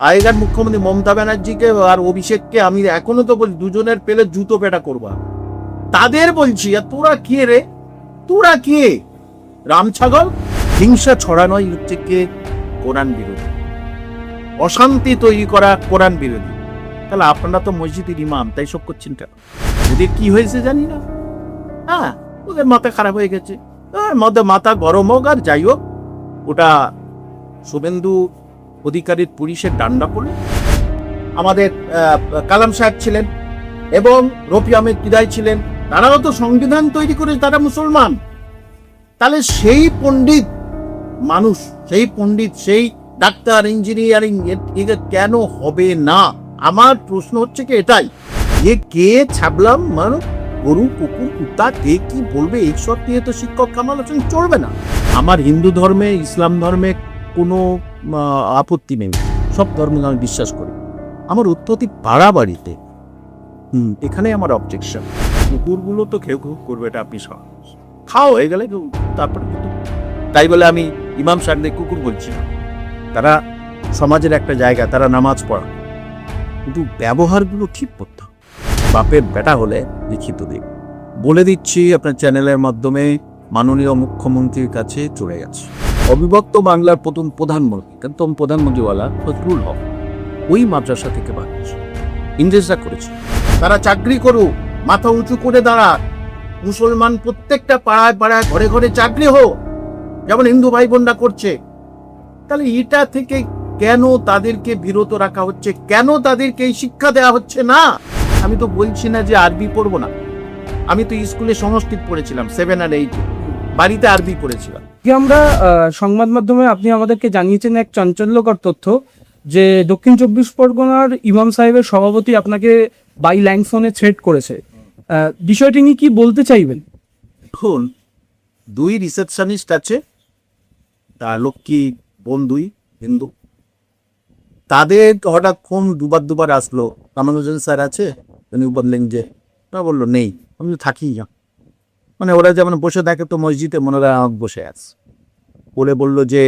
আগেকার মুখ্যমন্ত্রী মমতা ব্যানার্জিকে আর অভিষেককে আমি এখনো তো বলি দুজনের পেলে জুতো পেটা করবা। তাদের বলছি আর তোরা কে রে, তোরা কে? রাম ছাগল। হিংসা ছড়ানোই হচ্ছে কে? কোরআন বিরোধী, অশান্তি তৈরি করা কোরআন বিরোধী। তাহলে আপনারা তো মসজিদের ইমাম, তাই সব করছেন কেন? ওদের কি হয়েছে জানি না, হ্যাঁ ওদের মাথা খারাপ হয়ে গেছে। মাথা গরম হোক আর যাই হোক, ওটা শুভেন্দু অধিকারীর পুলিশের ডান্ডা পড়ে। আমাদের কালাম সাহেব ছিলেন এবং রফি আহমেদ বিদায় ছিলেন, তারাও তো সংবিধান তৈরি করে, তারা মুসলমান। তাহলে সেই পণ্ডিত মানুষ, সেই পণ্ডিত, সেই ডাক্তার, ইঞ্জিনিয়ারিং কেন হবে না? আমার প্রশ্ন হচ্ছে কি এটাই, যে কে ছাবলাম মানুষ, গরু কুকুর কুত্তা কে কি বলবে, এইসব নিয়ে তো শিক্ষক সমালোচনা চলবে না। আমার হিন্দু ধর্মে, ইসলাম ধর্মে কোনো আপত্তি নেই, সব ধর্মে আমি বিশ্বাস করি। আমার উৎপত্তি পাড়া বাড়িতে, এখানে আমার অবজেকশন। কুকুরগুলো তো খেউ খেউ করবে, এটা আপনি খাও হয়ে গেলে তারপরে, তাই বলে আমি ইমাম সাহেবদের কুকুর বলছি না। তারা সমাজের একটা জায়গা, তারা নামাজ পড়া, কিন্তু ব্যবহারগুলো ঠিক করতে হবে। বাপের বেটা হলে লিখিত দিক বলে দিচ্ছি, আপনার চ্যানেলের মাধ্যমে মাননীয় মুখ্যমন্ত্রীর কাছে চলে গেছে। অবিভক্ত বাংলার প্রথম প্রধানমন্ত্রী, একদম প্রধানমন্ত্রীওয়ালা ফজলুল হক, ওই মাদ্রাসা থেকে বানিয়েছে, ইংরেজরা করেছে। তারা চাকরি করুক, মাথা উঁচু করে দাঁড়া, মুসলমান প্রত্যেকটা পাড়ায় পাড়ায় ঘরে ঘরে চাকরি হোক, যেমন হিন্দু ভাই বোনরা করছে। তাহলে এটা থেকে কেন তাদেরকে বিরত রাখা হচ্ছে? কেন তাদেরকে এই শিক্ষা দেওয়া হচ্ছে না? আমি তো বলছি না যে আরবি পড়বো না, আমি তো স্কুলে সংস্কৃত পড়েছিলাম 7 আর 8, বাড়িতে আরবি পড়েছিলাম। আমরা সংবাদ মাধ্যমে আপনি আমাদেরকে জানিয়েছেন এক চাঞ্চল্যকর তথ্য, যে দক্ষিণ 24 পরগনার ইমাম সাহেবের সভাপতি আপনাকে বাই ল্যাংফোনে থ্রেট করেছে। বিষয়টি নিয়ে কি বলতে চাইবেন? এখন 2 রিসেপশনিস্ট আছে, তা লক্ষ্মী বোন 2 হিন্দু, তাদের হঠাৎ ফোন দুবার আসলো, রামানুজন স্যার আছে, উনি বললেন যে, ওরা বললো নেই, আমি থাকি না, মানে ওরা যেমন বসে থাকে তো মসজিদে, মনে হয় বসে আছে বলে বললো যে,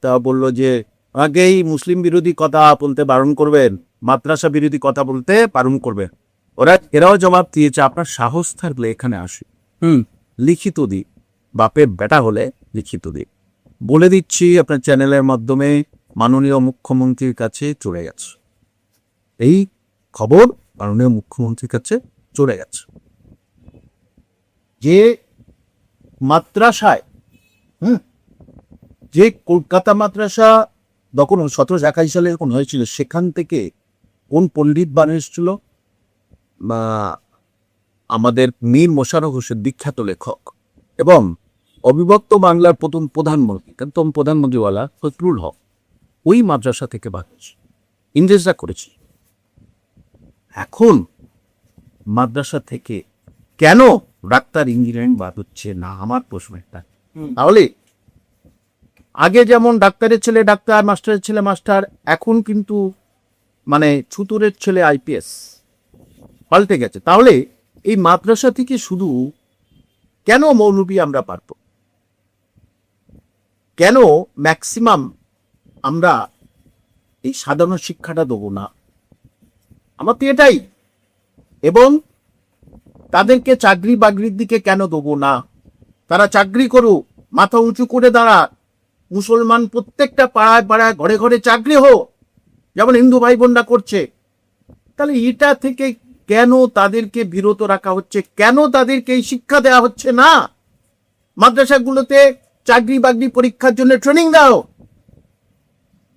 তা বললো যে আগেই মুসলিম বিরোধী কথা বলতে বারণ করবেন, মাদ্রাসা বিরোধী কথা বলতে বারণ করবেন। এরাও জবাব দিয়েছে, আপনার সাহস থাকলে এখানে আসি, লিখিত দিক, বাপের বেটা হলে লিখিত দিক বলে দিচ্ছি, আপনার চ্যানেলের মাধ্যমে মাননীয় মুখ্যমন্ত্রীর কাছে চলে গেছে। এই খবর মাননীয় মুখ্যমন্ত্রীর কাছে চলে গেছে যে মাদ্রাসায়, যে কলকাতা মাদ্রাসা তখন 1781 সালে যখন হয়েছিল, সেখান থেকে কোন পণ্ডিত বানিয়েছিল? আমাদের মীর মোশাররফ হোসেন, বিখ্যাত লেখক এবং অবিভক্ত বাংলার প্রথম প্রধানমন্ত্রী, একদম প্রধানমন্ত্রীওয়ালা ফজলুল হক, ওই মাদ্রাসা থেকে বানিয়েছে, ইংরেজরা করেছে। এখন মাদ্রাসা থেকে কেন ডাক্তার, ইঞ্জিনিয়ারিং বাদ হচ্ছে না? আমার প্রশ্ন একটা। তাহলে আগে যেমন ডাক্তারের ছেলে ডাক্তার, মাস্টারের ছেলে মাস্টার, এখন কিন্তু মানে ছুতুরের ছেলে IPS পাল্টে গেছে। তাহলে এই মাদ্রাসা থেকে শুধু কেন মৌলবি আমরা পারব? কেন ম্যাক্সিমাম আমরা এই সাধারণ শিক্ষাটা দেবো না? আমার তো এটাই। এবং তাদেরকে চাকরি বাকরির দিকে কেন দেবো না? তারা চাকরি করুক, মাথা উঁচু করে দাঁড়া, মুসলমান প্রত্যেকটা পাড়ায় পাড়ায় ঘরে ঘরে চাকরি হোক, যেমন হিন্দু ভাই বোনরা করছে। তাহলে এটা থেকে কেন তাদেরকে বিরত রাখা হচ্ছে? কেন তাদেরকে এই শিক্ষা দেওয়া হচ্ছে না? মাদ্রাসাগুলোতে চাকরি বাকরি পরীক্ষার জন্য ট্রেনিং দাও।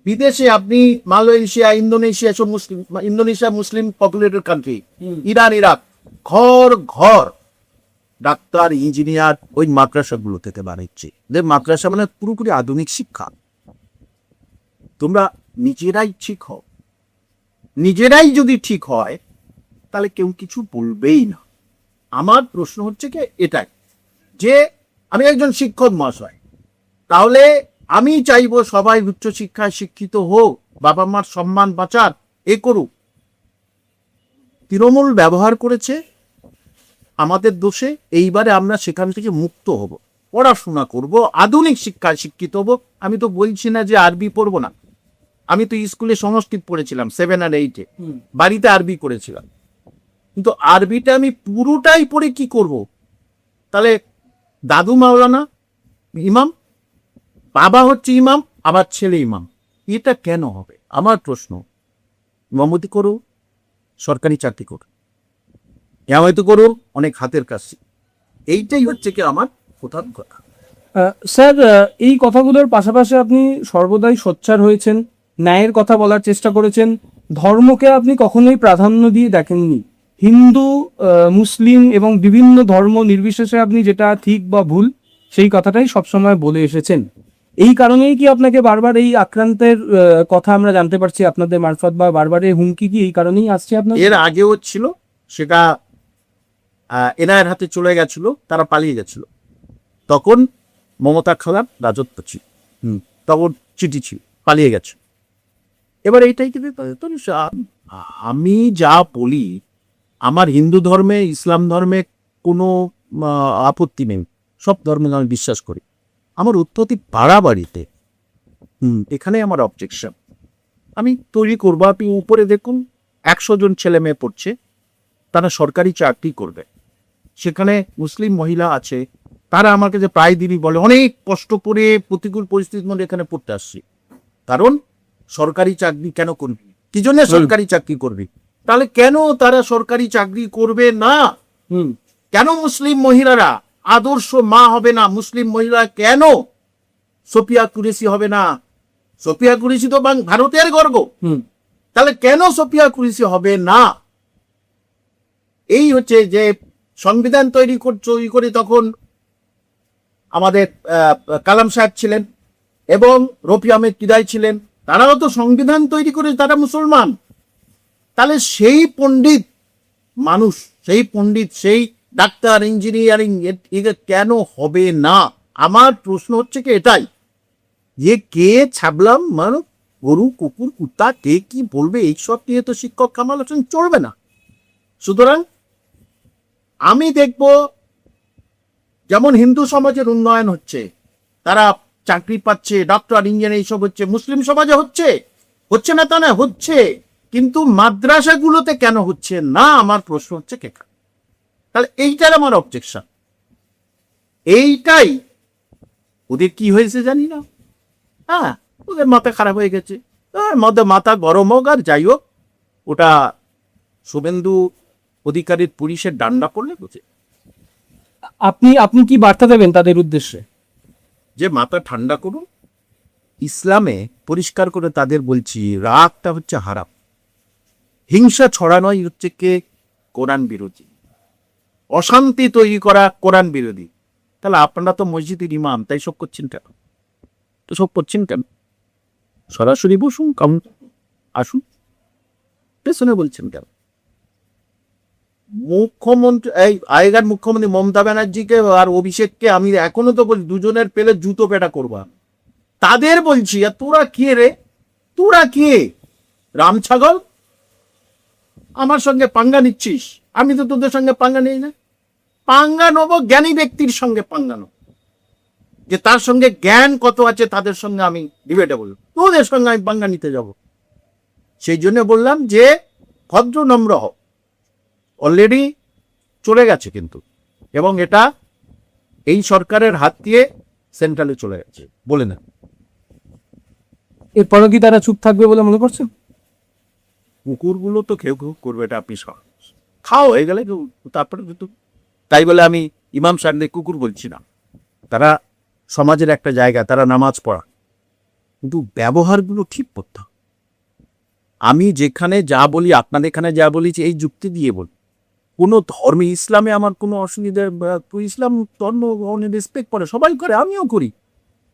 বিদেশে আপনি মালয়েশিয়া, ইন্দোনেশিয়া, সব মুসলিম, ইন্দোনেশিয়া মুসলিম পপুলেটেড কান্ট্রি, ইরান, ইরাক, ঘর ঘর ডাক্তার, ইঞ্জিনিয়ার ওই মাদ্রাসাগুলো থেকে বানাচ্ছে। মাদ্রাসা মানে পুরোপুরি আধুনিক শিক্ষা। তোমরা নিজেরাই ঠিক হও, নিজেরাই যদি ঠিক হয় তাহলে কেউ কিছু বলবেই না। আমার প্রশ্ন হচ্ছে কি এটাই, যে আমি একজন শিক্ষক মহাশয়, তাহলে আমি চাইবো সবাই উচ্চশিক্ষায় শিক্ষিত হোক, বাবা মার সম্মান বাঁচার এ করুক। তৃণমূল ব্যবহার করেছে আমাদের দোষে, এইবারে আমরা সেখান থেকে মুক্ত হব, পড়াশোনা করব, আধুনিক শিক্ষায় শিক্ষিত হব। আমি তো বলছি না যে আরবি পড়বো না, আমি তো স্কুলে সংস্কৃত পড়েছিলাম 7 আর 8-এ, বাড়িতে আরবি করেছিলাম, কিন্তু আরবিটা আমি পুরোটাই পড়ে কি করব? তাহলে দাদু মাওলানা ইমাম, বাবা হচ্ছে ইমাম, আবার ছেলে ইমাম, এটা কেন হবে? আমার প্রশ্ন, ইমামতি করো, সরকারি চাকরি করো, ইমামতি করো, অনেক হাতের কাজ শিখো। এইটাই হচ্ছে কি আমার প্রধান কথা। স্যার, এই কথাগুলোর পাশাপাশি আপনি সর্বদাই সোচ্চার হয়েছেন, ন্যায়ের কথা বলার চেষ্টা করেছেন, ধর্মকে আপনি কখনোই প্রাধান্য দিয়ে দেখেননি। হিন্দু, মুসলিম এবং বিভিন্ন ধর্ম নির্বিশেষে আপনি যেটা ঠিক বা ভুল সেই কথাটাই সবসময় বলে এসেছেন। এই কারণেই কি আপনাকে বারবার এই আক্রান্তের কথা আমরা জানতে পারছি আপনাদের মারফত, বা বারবার এই হুমকি কি এই কারণেই আসছে আপনার? এর আগেও ছিল, সেটা এনআইয়ের হাতে চলে গেছিল, তারা পালিয়ে গেছিল, তখন মমতা খালার রাজত্ব ছিল, তখন চিঠি ছিল, পালিয়ে গেছে। এবার এইটাই কিন্তু আমি যা বলি, আমার হিন্দু ধর্মে, ইসলাম ধর্মে কোনো আপত্তি নেই, সব ধর্মে আমি বিশ্বাস করি। আমার উৎপত্তি বাড়াবাড়িতে, এখানে আমার অবজেকশন। আমি তৈরি করবো, আপনি উপরে দেখুন 100 জন ছেলে মেয়ে পড়ছে, তারা সরকারি চাকরি করবে, সেখানে মুসলিম মহিলা আছে, তারা আমাকে যে প্রায় দিনই বলে অনেক কষ্ট করে প্রতিকূল পরিস্থিতির মধ্যে এখানে পড়তে আসছি, কারণ সরকারি চাকরি কেন করবি, কি জন্য সরকারি চাকরি করবি? তাহলে কেন তারা সরকারি চাকরি করবে না? কেন মুসলিম মহিলারা আদর্শ মা হবে না? মুসলিম মহিলা কেন সোফিয়া কুরেশি হবে না? সোফিয়া কুরেশি তো ভারতের গর্ব, তাহলে কেন সোফিয়া কুরেশি হবে না? এই হচ্ছে যে সংবিধান তৈরি করে তখন আমাদের কালাম সাহেব ছিলেন এবং রফি আহমেদ কিদাই ছিলেন, তারাও তো সংবিধান তৈরি করে, তারা মুসলমান। তাহলে সেই পণ্ডিত মানুষ, সেই পণ্ডিত, সেই ডাক্তার, ইঞ্জিনিয়ারিং কেন হবে না? আমার প্রশ্ন হচ্ছে কি এটাই, যে কে ছাবলাম মানে গরু, কুকুর, কুত্তা, কে কি বলবে, এইসব নিয়ে তো শিক্ষক কামাল হোসেন চলবে না। সুতরাং আমি দেখব, যেমন হিন্দু সমাজের উন্নয়ন হচ্ছে, তারা চাকরি পাচ্ছে, ডক্টর, ইঞ্জিনিয়ার এইসব হচ্ছে, মুসলিম সমাজে হচ্ছে না তা না, হচ্ছে, কিন্তু মাদ্রাসাগুলোতে কেন হচ্ছে না? আমার প্রশ্ন হচ্ছে কে? তাহলে এইটার আমার অবজেকশন, এইটাই। ওদের কি হয়েছে জানি না, ওদের মাথা খারাপ হয়ে গেছে, মাথা গরম হোক আর যাই হোক, ওটা শুভেন্দু অধিকারীর পুলিশের ডান্ডা পড়লে বুঝে। আপনি কি বার্তা দেবেন তাদের উদ্দেশ্যে? যে মাথা ঠান্ডা করুন, ইসলামে পরিষ্কার করে তাদের বলছি, রাগটা হচ্ছে হারাম, হিংসা ছড়ানোই হচ্ছে কে কোরআন বিরোধী, অশান্তি তৈরি করা কোরআন বিরোধী। তাহলে আপনারা তো মসজিদের ইমাম, তাই সব করছেন কেন? তো সব করছেন কেন? সরাসরি বসুন, আসুন, পেছনে বলছেন কেন? মুখ্যমন্ত্রী, এই আগেকার মুখ্যমন্ত্রী মমতা ব্যানার্জিকে আর অভিষেককে আমি এখনো তো বলি, দুজনের পেলে জুতো পেটা করবা। তাদের বলছি, আর তোরা কে রে? তোরা কে? রাম ছাগল, আমার সঙ্গে পাঙ্গা নিচ্ছিস? আমি তো তোদের সঙ্গে পাঙ্গা নিই না। পাঙ্গা নেবো জ্ঞানী ব্যক্তির সঙ্গে, পাঙ্গা নেবো যে তার সঙ্গে জ্ঞান কত আছে, তাদের সঙ্গে আমি ডিবেটে বলবো, তোদের সঙ্গে আমি পাঙ্গা নিতে যাব? সেই জন্য বললাম যে ভদ্র নম্র হোক। অলরেডি চলে গেছে কিন্তু, এবং এটা এই সরকারের হাত দিয়ে সেন্ট্রালে চলে গেছে, বলে না। এরপরও কি তারা চুপ থাকবে বলে মনে করছেন? কুকুরগুলো তো কেউ করবে, এটা আপনি খাও হয়ে গেলে তারপরে কিন্তু, তাই বলে আমি ইমাম সাহেবদের কুকুর বলছি না, তারা সমাজের একটা জায়গা, তারা নামাজ পড়া, কিন্তু ব্যবহারগুলো ঠিক করতে হবে। আমি যেখানে যা বলি, আপনাদের এখানে যা বলেছি, এই যুক্তি দিয়ে বলি, কোনো ধর্মে, ইসলামে আমার কোনো অসুবিধা, ইসলাম ধর্ম রেসপেক্ট করে, সবাই করে, আমিও করি,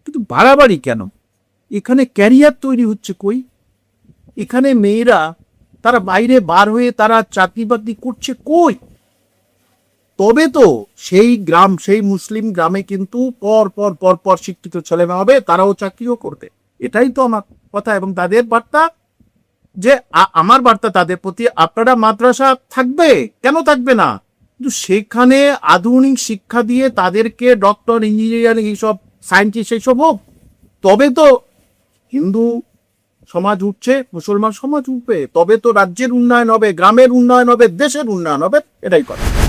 কিন্তু বাড়াবাড়ি কেন? এখানে ক্যারিয়ার তৈরি হচ্ছে কই? এখানে মেয়েরা তারা বাইরে বার হয়ে তারা চাকরি বাকরি করছে কই? তবে তো সেই গ্রাম, সেই মুসলিম গ্রামে কিন্তু পর পর পর পর শিক্ষিত ছেলে মেয়ে হবে, তারাও চাকরিও করবে। এটাই তো আমার কথা, এবং তাদের বার্তা যে আমার বার্তা তাদের প্রতি, আপনারা মাদ্রাসা থাকবে, কেন থাকবে না, কিন্তু সেখানে আধুনিক শিক্ষা দিয়ে তাদেরকে ডক্টর, ইঞ্জিনিয়ারিং, এইসব সায়েন্টিস্ট এইসব হোক, তবে তো হিন্দু সমাজ উঠছে, মুসলমান সমাজ উঠবে, তবে তো রাজ্যের উন্নয়ন হবে, গ্রামের উন্নয়ন হবে, দেশের উন্নয়ন হবে, এটাই কথা।